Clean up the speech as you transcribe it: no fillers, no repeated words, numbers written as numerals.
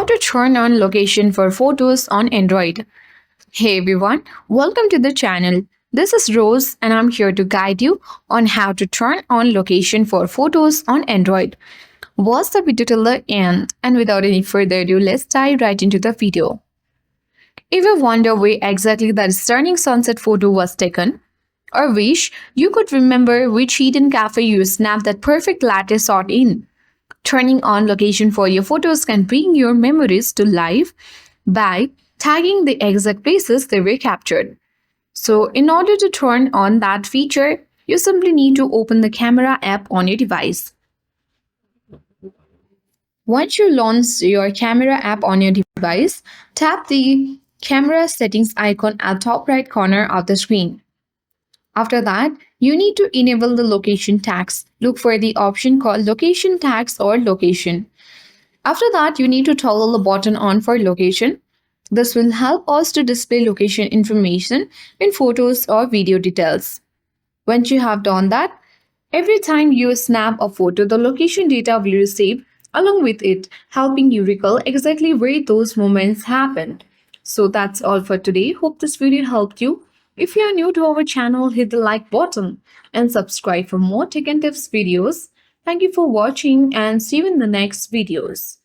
to turn on location for photos on Android. Hey everyone, welcome to the channel. This is Rose and I'm here to guide you on how to turn on location for photos on Android. Watch the video till the end, and without any further ado, let's dive right into the video. If you wonder where exactly that stunning sunset photo was taken, or wish you could remember which hidden cafe you snapped that perfect latte shot in, turning on location for your photos can bring your memories to life by tagging the exact places they were captured. So, in order to turn on that feature, you simply need to open the camera app on your device. Once you launch your camera app on your device, tap the camera settings icon at top right corner of the screen. After that, you need to enable the location tags. Look for the option called location tags or location. After that, you need to toggle the button on for location. This will help us to display location information in photos or video details. Once you have done that, every time you snap a photo, the location data will receive along with it, helping you recall exactly where those moments happened. So that's all for today. Hope this video helped you. If you are new to our channel, hit the like button and subscribe for more tech and tips videos. Thank you for watching and see you in the next videos.